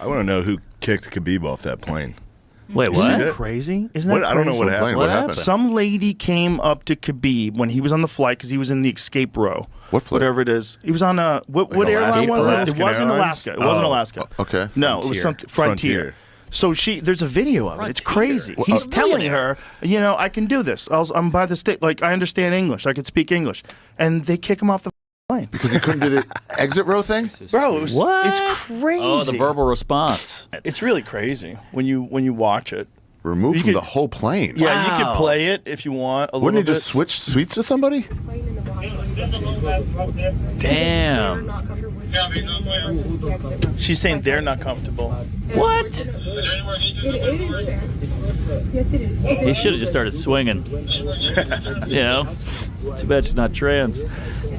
I want to know who kicked Khabib off that plane. Wait, You what? see Isn't that that? crazy? Isn't that I don't know crazy? what happened. What happened? Some lady came up to Khabib when he was on the flight because he was in the escape row. What flight? Whatever it is. He was on a what airline was it? It Alaskan wasn't Airlines? Alaska. It wasn't Alaska. Okay. No, it was something Frontier. So there's a video of it. It's crazy. He's telling her, I can do this. I'm by the state. Like, I understand English. I can speak English. And they kick him off the plane. Because he couldn't do the exit row thing? Bro, it's What? crazy. Oh, the verbal response. It's really crazy when you watch it. Removed You from could- the whole plane. Yeah, you Wow. could play it if you want a Wouldn't little he just bit. switch seats with somebody? Damn. She's saying they're not comfortable. What? It is fair. Yes, it is. He should have just started swinging. Too bad she's not trans. And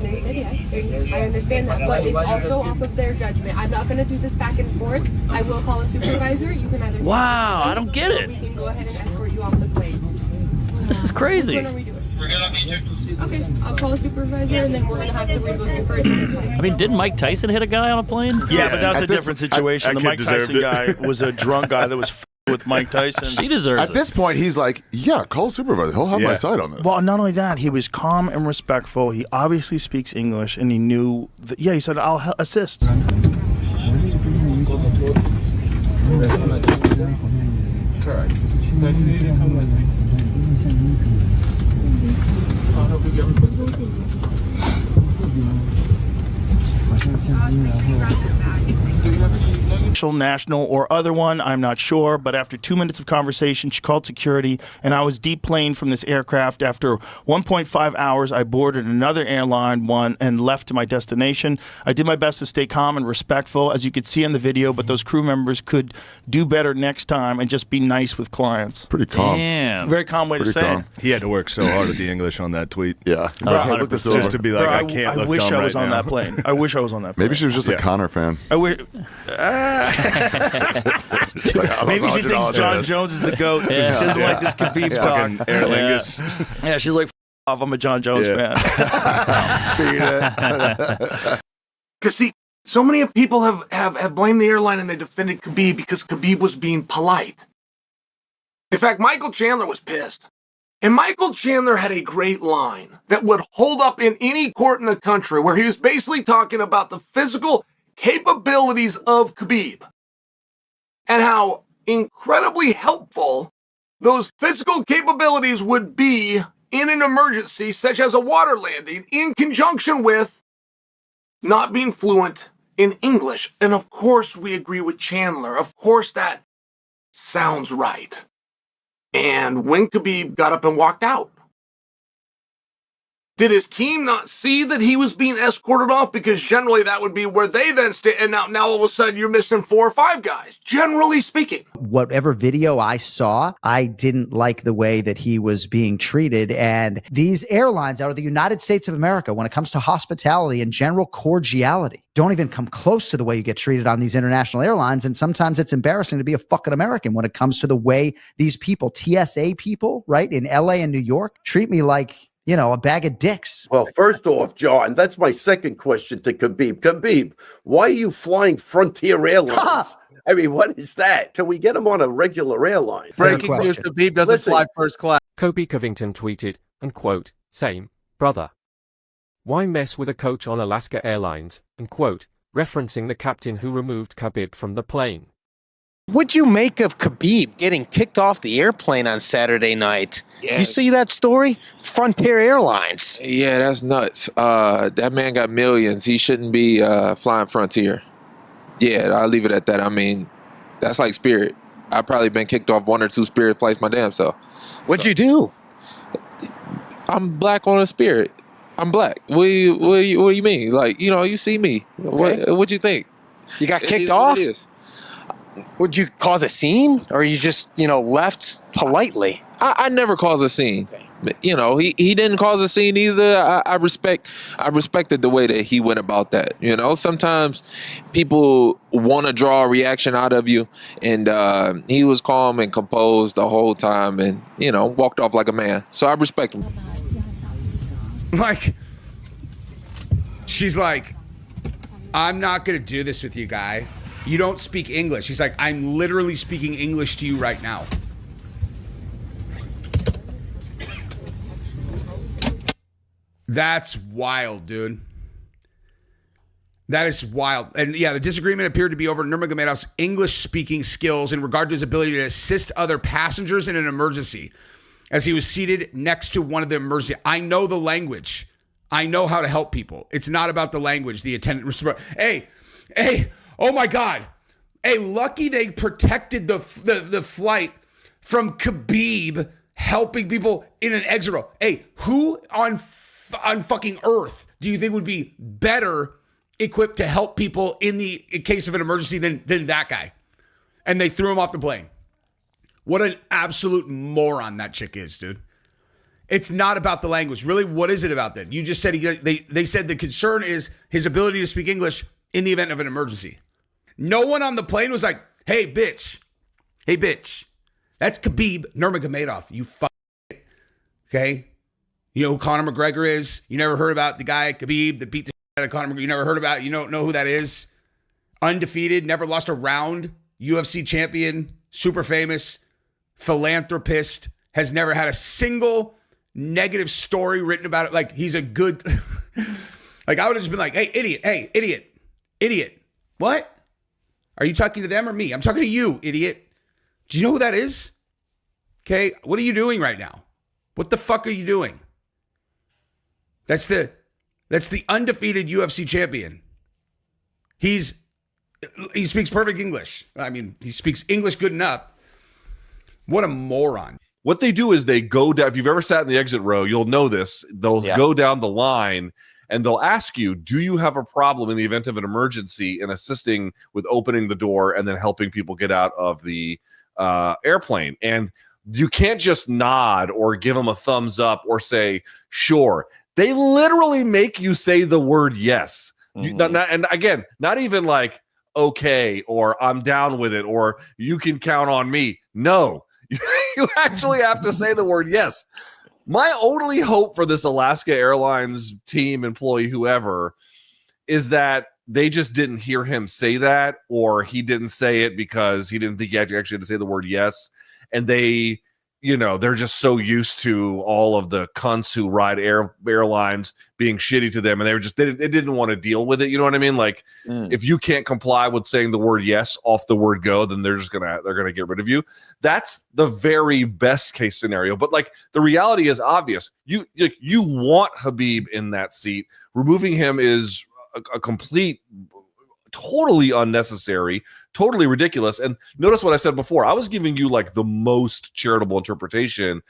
they said yes. I understand that, but it's also off of their judgment. I'm not going to do this back and forth. I will call a supervisor. You can either. Wow, I don't get it. We can go ahead and escort you off the plane. This is crazy. When are we doing? Okay, I'll call a supervisor, and then we're going to have to rebook you for a different flight. I mean, didn't Mike Tyson hit a guy on a plane? Yeah, but that was At a this- different situation. that The kid Mike Tyson deserved guy was a drunk guy that was with Mike Tyson. She deserves At it. this point, he's like, yeah, call a supervisor. He'll have my Yeah. side on this. Well, not only that, he was calm and respectful. He obviously speaks English, and he knew. He said, "I'll assist." National or other one, I'm not sure, but after 2 minutes of conversation, she called security, and I was deplaned from this aircraft. After 1.5 hours, I boarded another airline and left to my destination. I did my best to stay calm and respectful, as you could see in the video, but those crew members could do better next time and just be nice with clients. Pretty calm. Damn. Very calm way to Pretty say calm. it. He had to work so hard with the English on that tweet. Yeah. Hey, look this Just over. to be like, Bro, I can't look wish dumb I was right on now. that plane. I wish I was on that plane. Maybe she was just a Yeah. Connor fan. I wish. It's like, "Oh, Maybe that's she thinks $100 John this." Jones is the GOAT. Yeah. She doesn't like this Khabib Fucking talk. Aer Lingus. Yeah, she's like, off, I'm a John Jones Yeah. fan. Because see, so many people have blamed the airline and they defended Khabib because Khabib was being polite. In fact, Michael Chandler was pissed. And Michael Chandler had a great line that would hold up in any court in the country, where he was basically talking about the physical capabilities of Khabib and how incredibly helpful those physical capabilities would be in an emergency, such as a water landing, in conjunction with not being fluent in English. And of course, we agree with Chandler. Of course, that sounds right. And when Khabib got up and walked out, did his team not see that he was being escorted off? Because generally that would be where they then stay. And now all of a sudden you're missing 4 or 5 guys, generally speaking. Whatever video I saw, I didn't like the way that he was being treated. And these airlines out of the United States of America, when it comes to hospitality and general cordiality, don't even come close to the way you get treated on these international airlines. And sometimes it's embarrassing to be a fucking American when it comes to the way these people, TSA people, right, in LA and New York, treat me like, a bag of dicks. Well, first off, John, that's my second question to Khabib. Khabib, why are you flying Frontier Airlines? I mean, what is that? Can we get him on a regular airline? Breaking news, Khabib doesn't Listen. fly first class. Kobe Covington tweeted, and quote, "Same, brother. Why mess with a coach on Alaska Airlines?" and quote, referencing the captain who removed Khabib from the plane. What'd you make of Khabib getting kicked off the airplane on Saturday night? Yeah. You see that story? Frontier Airlines. Yeah, that's nuts. That man got millions. He shouldn't be flying Frontier. Yeah, I'll leave it at that. I mean, that's like Spirit. I've probably been kicked off 1 or 2 Spirit flights my damn self. What'd you do? I'm black on a Spirit. I'm black. What do you mean? Like, you see me. Okay. What you think? You got It kicked is off? what it is. Would you cause a scene? Or you just, left politely? I never cause a scene. Okay. He didn't cause a scene either. I respected the way that he went about that. Sometimes people want to draw a reaction out of you, and he was calm and composed the whole time, and walked off like a man. So I respect him. Like, she's like, I'm not going to do this with you, guy. You don't speak English. He's like, I'm literally speaking English to you right now. That's wild, dude. That is wild. And yeah, the disagreement appeared to be over Nurmagomedov's English-speaking skills in regard to his ability to assist other passengers in an emergency, as he was seated next to one of the emergency. I know the language. I know how to help people. It's not about the language. The attendant responds, hey, oh my God. Hey, lucky they protected the flight from Khabib helping people in an exit row. Hey, who on fucking earth do you think would be better equipped to help people in case of an emergency than that guy? And they threw him off the plane. What an absolute moron that chick is, dude. It's not about the language. Really, what is it about then? You just said they said the concern is his ability to speak English in the event of an emergency. No one on the plane was like, hey, bitch, that's Khabib Nurmagomedov, you fuck it. Okay? You know who Conor McGregor is? You never heard about the guy, Khabib, that beat the shit out of Conor McGregor? You never heard about it? You don't know who that is? Undefeated, never lost a round, UFC champion, super famous, philanthropist, has never had a single negative story written about it. Like, he's a good... like, I would have just been like, hey, idiot. What? Are you talking to them or me? I'm talking to you, idiot. Do you know who that is? Okay, what are you doing right now? What the fuck are you doing? That's the undefeated UFC champion. He speaks perfect English. I mean, he speaks English good enough. What a moron. What they do is they go down. If you've ever sat in the exit row, you'll know this. They'll go down the line and they'll ask you, do you have a problem in the event of an emergency in assisting with opening the door and then helping people get out of the airplane? And you can't just nod or give them a thumbs up or say, sure. They literally make you say the word yes. And again, not even like, okay, or I'm down with it, or you can count on me. No, you actually have to say the word yes. My only hope for this Alaska Airlines team, employee, whoever, is that they just didn't hear him say that, or he didn't say it because he didn't think he actually had to say the word yes. And they, they're just so used to all of the cunts who ride airlines being shitty to them, and they didn't want to deal with it. You know what I mean? Like, if you can't comply with saying the word yes off the word go, then they're gonna get rid of you. That's the very best case scenario. But like, the reality is obvious. You want Khabib in that seat. Removing him is a complete, totally unnecessary, totally ridiculous. And notice what I said before. I was giving you like the most charitable interpretation.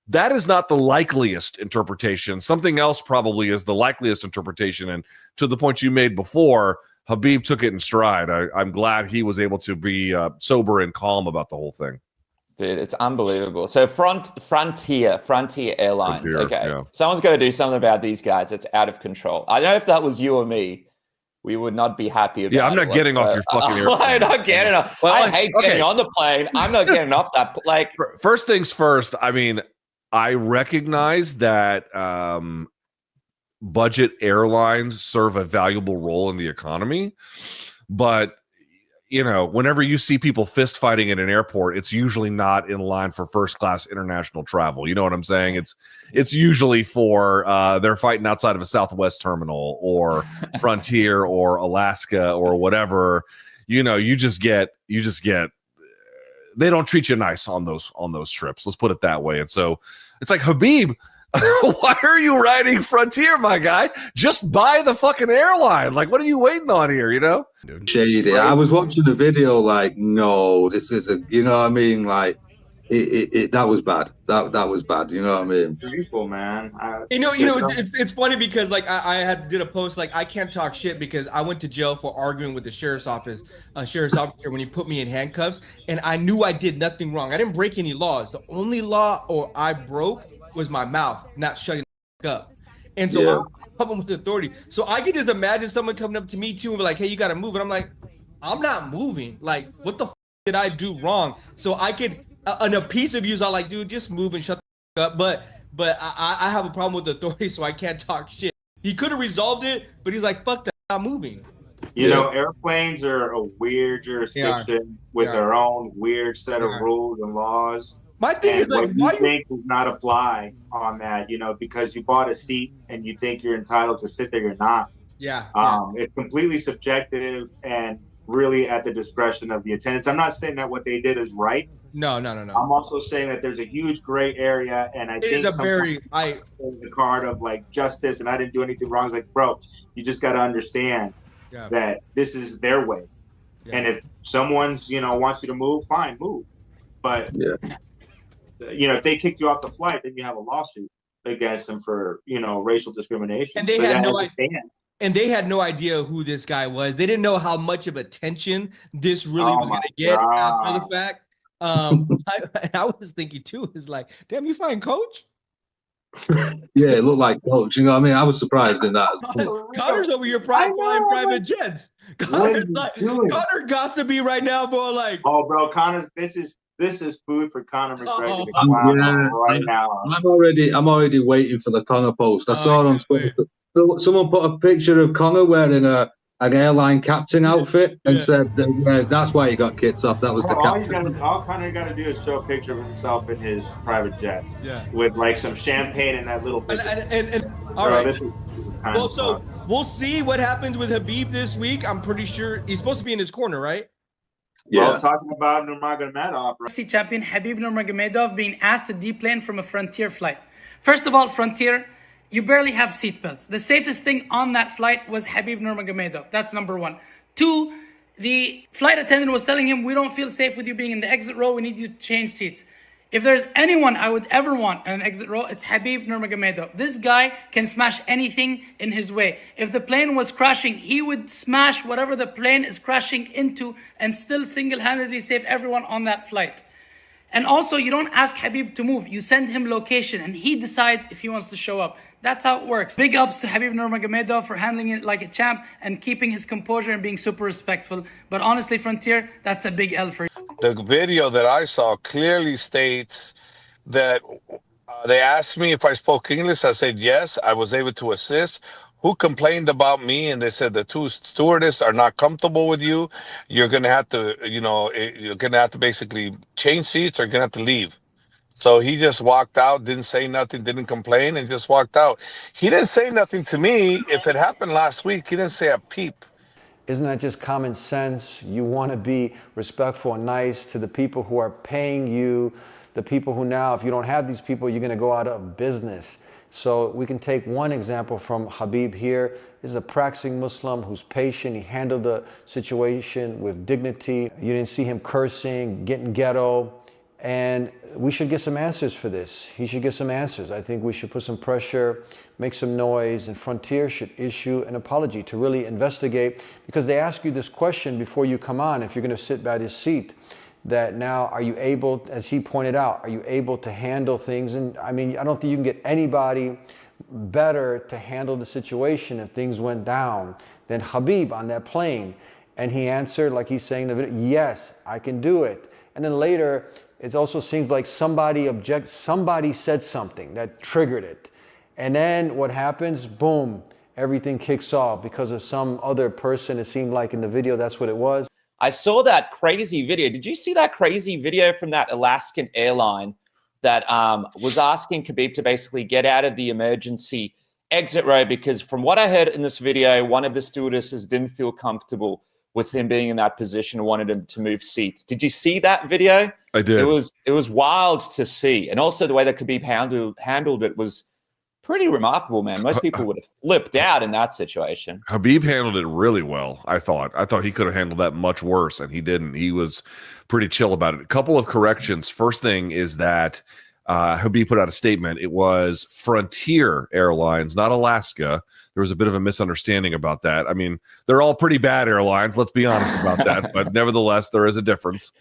That is not the likeliest interpretation. Something else probably is the likeliest interpretation. And to the point you made before, Khabib took it in stride. I'm glad he was able to be sober and calm about the whole thing. Dude, it's unbelievable. So Frontier Airlines. Okay. Yeah. Someone's got to do something about these guys. It's out of control. I don't know if that was you or me. We would not be happy about it. Yeah, I'm not getting off your fucking airplane. I'm not getting off. Well, I hate getting on the plane. I'm not getting off that. Like, first things first, I mean, I recognize that budget airlines serve a valuable role in the economy, but whenever you see people fist fighting at an airport, it's usually not in line for first class international travel. You know what I'm saying? It's usually for they're fighting outside of a Southwest terminal or Frontier or Alaska or whatever. You just get they don't treat you nice on those trips. Let's put it that way. And so it's like, Khabib, why are you riding Frontier, my guy? Just buy the fucking airline. Like, what are you waiting on here, Shady. I was watching the video like, no, this isn't, what I mean? Like, that was bad. That was bad. You know what I mean? People, man. It's funny because like I did a post like I can't talk shit because I went to jail for arguing with the sheriff's officer when he put me in handcuffs, and I knew I did nothing wrong. I didn't break any laws. The only law I broke was my mouth not shutting up. And so I'm helping with the authority. So I could just imagine someone coming up to me too and be like, hey, you got to move. And I'm like, I'm not moving. Like, what the did I do wrong? So I could, in a piece of views, I'm like, dude, just move and shut the up. But I have a problem with the authority, so I can't talk shit. He could have resolved it, but he's like, fuck that, I'm not moving. You know, airplanes are a weird jurisdiction with their own weird set of rules and laws. My thing is like, why you think does not apply on that? You know, because you bought a seat and you think you're entitled to sit there, you're not. Yeah. It's completely subjective and really at the discretion of the attendants. I'm not saying that what they did is right. No. I'm also saying that there's a huge gray area, and I think the card of like justice, and I didn't do anything wrong. It's like, bro, you just got to understand that this is their way, and if someone's wants you to move, fine, move. But if they kicked you off the flight, then you have a lawsuit against them for racial discrimination. And they had no idea. And they had no idea who this guy was. They didn't know how much of attention this really was going to get after the fact. I was thinking too, is like, damn, you find Coach? Yeah, it looked like Coach. You know what I mean? I was surprised in that. Connor's over here flying private jets. Connor got to be right now, bro. Like, oh, bro, Connor's. This is food for Conor McGregor to clown right now. I'm already waiting for the Conor post. I saw on someone put a picture of Conor wearing an airline captain outfit and said that's why he got kicked off. That was the captain. All Conor got to do is show a picture of himself in his private jet, with like some champagne and that little. And all right. This is well, so we'll see what happens with Khabib this week. I'm pretty sure he's supposed to be in his corner, right? Yeah. Well, talking about Nurmagomedov, UFC champion Khabib Nurmagomedov being asked to deplane from a Frontier flight. First of all, Frontier, you barely have seatbelts. The safest thing on that flight was Khabib Nurmagomedov. That's number one. Two, the flight attendant was telling him, we don't feel safe with you being in the exit row. We need you to change seats. If there's anyone I would ever want in an exit row, it's Khabib Nurmagomedov. This guy can smash anything in his way. If the plane was crashing, he would smash whatever the plane is crashing into and still single-handedly save everyone on that flight. And also, you don't ask Khabib to move. You send him location, and he decides if he wants to show up. That's how it works. Big ups to Khabib Nurmagomedov for handling it like a champ and keeping his composure and being super respectful. But honestly, Frontier, that's a big L for you. The video that I saw clearly states that they asked me if I spoke English. I said yes. I was able to assist. Who complained about me? And they said the two stewardess are not comfortable with you. You're going to have to, you're going to have to basically change seats or you're going to have to leave. So he just walked out, didn't say nothing, didn't complain, and just walked out. He didn't say nothing to me. If it happened last week, he didn't say a peep. Isn't that just common sense? You want to be respectful and nice to the people who are paying you, the people who now, if you don't have these people, you're going to go out of business. So we can take one example from Khabib here. This is a practicing Muslim who's patient. He handled the situation with dignity. You didn't see him cursing, getting ghetto. And we should get some answers for this. He should get some answers. I think we should put some pressure, make some noise, and Frontier should issue an apology to really investigate, because they ask you this question before you come on, if you're going to sit by this seat, that now, are you able, as he pointed out, are you able to handle things? And I mean, I don't think you can get anybody better to handle the situation if things went down than Khabib on that plane. And he answered, like he's saying in the video, yes, I can do it. And then later, it also seems like somebody said something that triggered it. And then what happens? Boom, everything kicks off because of some other person. It seemed like in the video, that's what it was. I saw that crazy video. Did you see that crazy video from that Alaskan airline that was asking Khabib to basically get out of the emergency exit row? Because from what I heard in this video, one of the stewardesses didn't feel comfortable with him being in that position and wanted him to move seats. Did you see that video? I did. It was wild to see. And also the way that Khabib handled it was pretty remarkable, man. Most people would have flipped out in that situation. Khabib handled it really well, I thought. I thought he could have handled that much worse, and he didn't. He was pretty chill about it. A couple of corrections. First thing is that Khabib put out a statement. It was Frontier Airlines, not Alaska. There was a bit of a misunderstanding about that. I mean, they're all pretty bad airlines. Let's be honest about that. But nevertheless, there is a difference.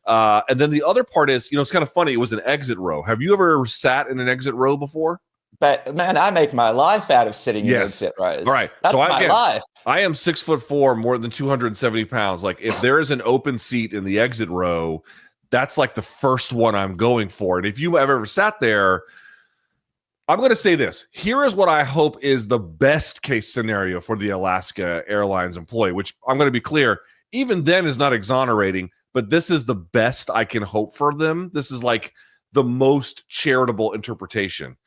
And then the other part is, it's kind of funny. It was an exit row. Have you ever sat in an exit row before? But man, I make my life out of sitting in exit rows. All right. That's my life. I am 6'4", more than 270 pounds. Like, if there is an open seat in the exit row, that's like the first one I'm going for. And if you have ever sat there, I'm going to say this. Here is what I hope is the best case scenario for the Alaska Airlines employee, which I'm going to be clear, even then is not exonerating, but this is the best I can hope for them. This is like the most charitable interpretation.